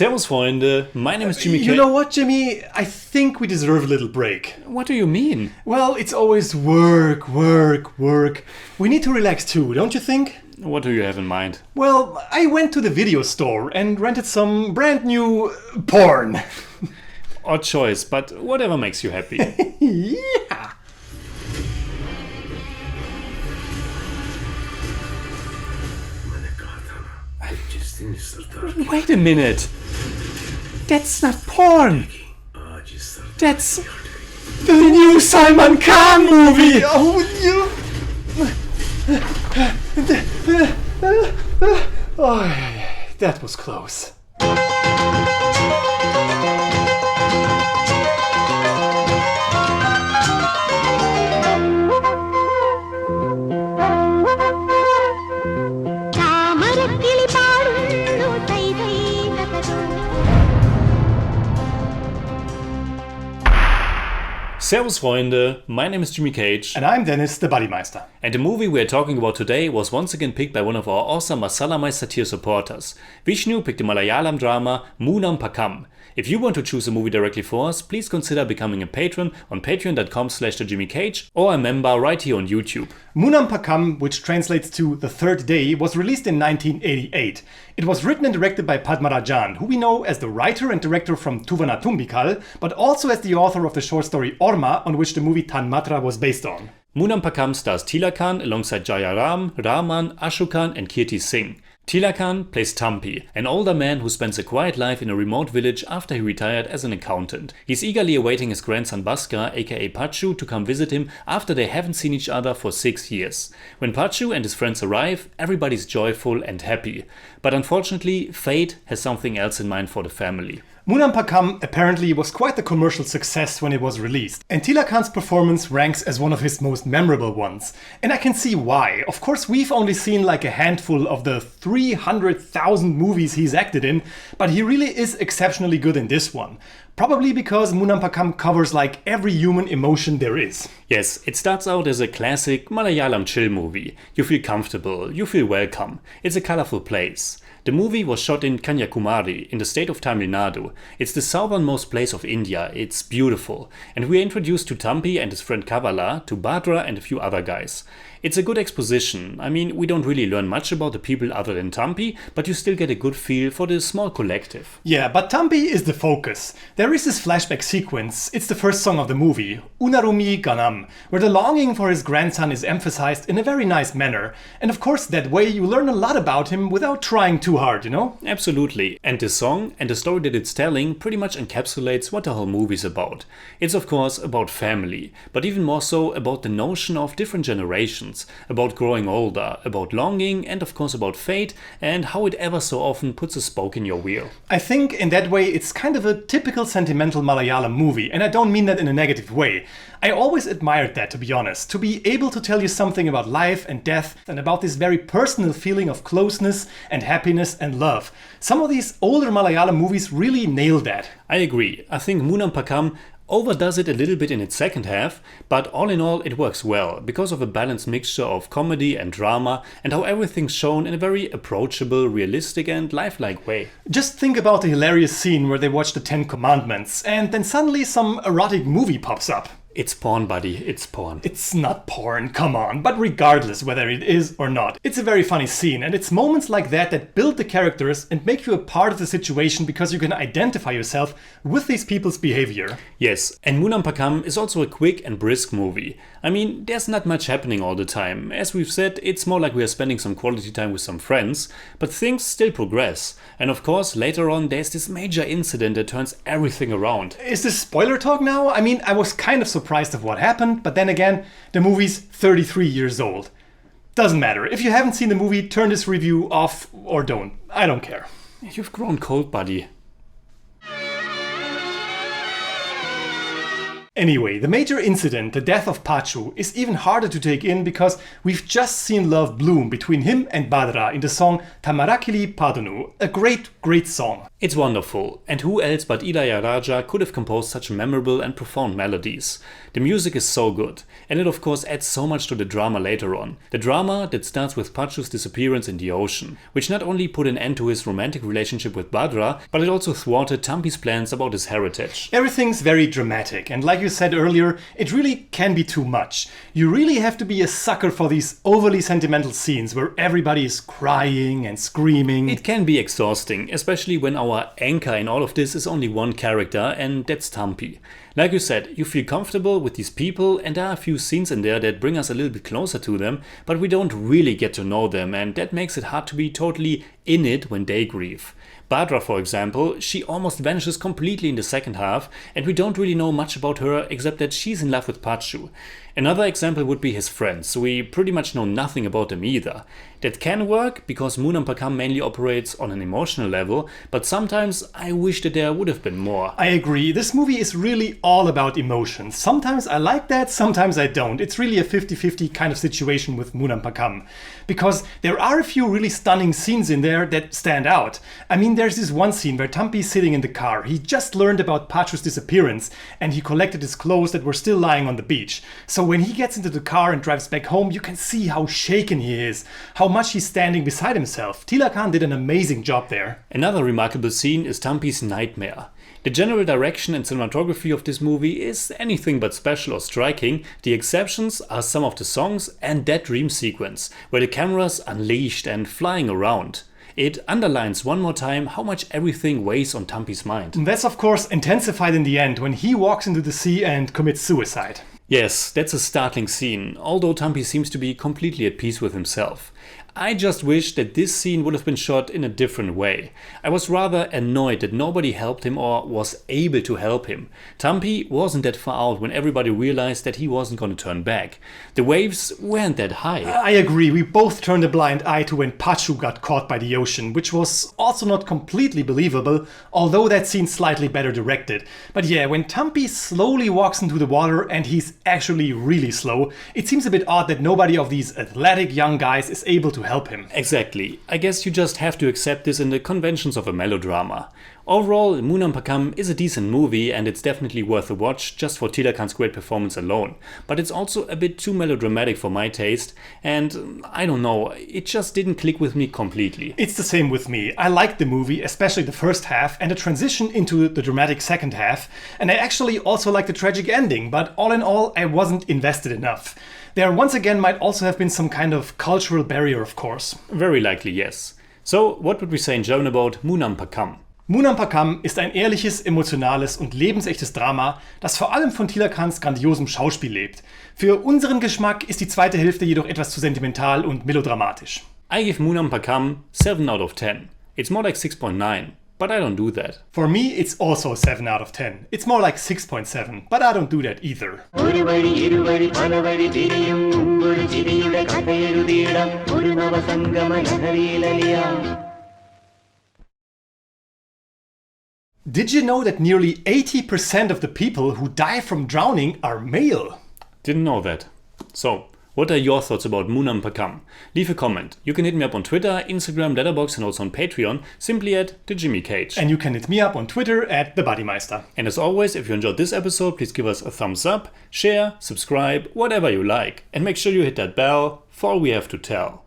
Servus, Freunde. My name is Jimmy K. You know what, Jimmy? I think we deserve a little break. What do you mean? Well, it's always work, work, work. We need to relax too, don't you think? What do you have in mind? Well, I went to the video store and rented some brand new porn. Odd choice, but whatever makes you happy. Yeah. Wait a minute. That's not porn. That's The new Salman Khan movie! Oh, you... Oh, that was close. Servus, Freunde. My name is Jimmy Cage. And I'm Dennis, the Buddymeister. And the movie we are talking about today was once again picked by one of our awesome Masala Meister tier supporters. Vishnu picked the Malayalam drama Moonam Pakam. If you want to choose a movie directly for us, please consider becoming a patron on patreon.com/thejimmycage or a member right here on YouTube. Moonam Pakam, which translates to The Third Day, was released in 1988. It was written and directed by Padmarajan, who we know as the writer and director from Tuvana Tumbikal, but also as the author of the short story Orma, on which the movie Tanmatra was based on. Moonam Pakam stars Tilakan alongside Jaya Ram, Raman, Ashokan and Kirti Singh. Tilakan plays Tampi, an older man who spends a quiet life in a remote village after he retired as an accountant. He's eagerly awaiting his grandson Bhaskar, aka Pachu, to come visit him after they haven't seen each other for 6 years. When Pachu and his friends arrive, everybody's joyful and happy. But unfortunately, fate has something else in mind for the family. Moonam Pakam apparently was quite a commercial success when it was released, and Tilakan's performance ranks as one of his most memorable ones. And I can see why. Of course, we've only seen like a handful of the 300,000 movies he's acted in, but he really is exceptionally good in this one. Probably because Moonam Pakam covers like every human emotion there is. Yes, it starts out as a classic Malayalam chill movie. You feel comfortable, you feel welcome. It's a colorful place. The movie was shot in Kanyakumari, in the state of Tamil Nadu. It's the southernmost place of India, it's beautiful. And we are introduced to Tampi and his friend Kavala, to Bhadra and a few other guys. It's a good exposition. I mean, we don't really learn much about the people other than Tampi, but you still get a good feel for the small collective. Yeah, but Tampi is the focus. There is this flashback sequence, it's the first song of the movie, Unarumi Ganam, where the longing for his grandson is emphasized in a very nice manner. And of course, that way you learn a lot about him without trying too hard, you know? Absolutely. And the song and the story that it's telling pretty much encapsulates what the whole movie is about. It's of course about family, but even more so about the notion of different generations. About growing older, about longing, and of course about fate, and how it ever so often puts a spoke in your wheel. I think in that way it's kind of a typical sentimental Malayalam movie, and I don't mean that in a negative way. I always admired that, to be honest, to be able to tell you something about life and death and about this very personal feeling of closeness and happiness and love. Some of these older Malayalam movies really nail that. I agree. I think Moonam Pakam overdoes it a little bit in its second half, but all in all it works well because of a balanced mixture of comedy and drama and how everything's shown in a very approachable, realistic and lifelike way. Just think about the hilarious scene where they watch the Ten Commandments and then suddenly some erotic movie pops up. It's porn, buddy, it's porn. It's not porn, come on, but regardless whether it is or not, it's a very funny scene, and it's moments like that that build the characters and make you a part of the situation because you can identify yourself with these people's behavior. Yes, and Moonam Pakam is also a quick and brisk movie. I mean, there's not much happening all the time. As we've said, it's more like we are spending some quality time with some friends, but things still progress. And of course, later on there's this major incident that turns everything around. Is this spoiler talk now? I mean, I was kind of surprised of what happened, but then again, the movie's 33 years old. Doesn't matter. If you haven't seen the movie, turn this review off or don't. I don't care. You've grown cold, buddy. Anyway, the major incident, the death of Pachu, is even harder to take in because we've just seen love bloom between him and Badra in the song Tamarakili Padunu, a great song. It's wonderful, and who else but Ilayaraja could have composed such memorable and profound melodies? The music is so good, and it of course adds so much to the drama later on. The drama that starts with Pachu's disappearance in the ocean, which not only put an end to his romantic relationship with Badra, but it also thwarted Tampi's plans about his heritage. Everything's very dramatic, and like you said earlier, it really can be too much. You really have to be a sucker for these overly sentimental scenes where everybody is crying and screaming. It can be exhausting, especially when our anchor in all of this is only one character, and that's Tampi. Like you said, you feel comfortable with these people, and there are a few scenes in there that bring us a little bit closer to them, but we don't really get to know them, and that makes it hard to be totally in it when they grieve. Badra, for example, she almost vanishes completely in the second half, and we don't really know much about her except that she's in love with Pachu. Another example would be his friends, so we pretty much know nothing about them either. That can work because Moonam Pakam mainly operates on an emotional level, but sometimes I wish that there would have been more. I agree, this movie is really all about emotions. Sometimes I like that, sometimes I don't. It's really a 50-50 kind of situation with Moonam Pakam. Because there are a few really stunning scenes in there that stand out. I mean, there's this one scene where Tampi is sitting in the car. He just learned about Pachu's disappearance and he collected his clothes that were still lying on the beach. So when he gets into the car and drives back home, you can see how shaken he is, how much he's standing beside himself. Tila Khan did an amazing job there. Another remarkable scene is Tampi's nightmare. The general direction and cinematography of this movie is anything but special or striking. The exceptions are some of the songs and that dream sequence, where the camera's unleashed and flying around. It underlines one more time how much everything weighs on Tampi's mind. And that's of course intensified in the end when he walks into the sea and commits suicide. Yes, that's a startling scene, although Tampi seems to be completely at peace with himself. I just wish that this scene would have been shot in a different way. I was rather annoyed that nobody helped him or was able to help him. Tampi wasn't that far out when everybody realized that he wasn't going to turn back. The waves weren't that high. I agree, we both turned a blind eye to when Pachu got caught by the ocean, which was also not completely believable, although that scene's slightly better directed. But yeah, when Tampi slowly walks into the water, and he's actually really slow, it seems a bit odd that nobody of these athletic young guys is able to help him. Exactly. I guess you just have to accept this in the conventions of a melodrama. Overall, Moonam Pakam is a decent movie and it's definitely worth a watch just for Tila Khan's great performance alone. But it's also a bit too melodramatic for my taste and I don't know, it just didn't click with me completely. It's the same with me. I liked the movie, especially the first half and the transition into the dramatic second half, and I actually also liked the tragic ending, but all in all I wasn't invested enough. There once again might also have been some kind of cultural barrier, of course. Very likely, yes. So, what would we say in German about Moonam Pakam? Moonam Pakam ist ein ehrliches, emotionales und lebensechtes Drama, das vor allem von Tila Khans grandiosem Schauspiel lebt. Für unseren Geschmack ist die zweite Hälfte jedoch etwas zu sentimental und melodramatisch. I give Moonam Pakam 7 out of 10. It's more like 6.9. But I don't do that. For me, it's also 7 out of 10. It's more like 6.7, but I don't do that either. Did you know that nearly 80% of the people who die from drowning are male? Didn't know that. So, what are your thoughts about Moonam Pakam? Leave a comment. You can hit me up on Twitter, Instagram, Letterboxd and also on Patreon, simply at TheJimmyCage. And you can hit me up on Twitter at TheBuddyMeister. And as always, if you enjoyed this episode, please give us a thumbs up, share, subscribe, whatever you like. And make sure you hit that bell for all we have to tell.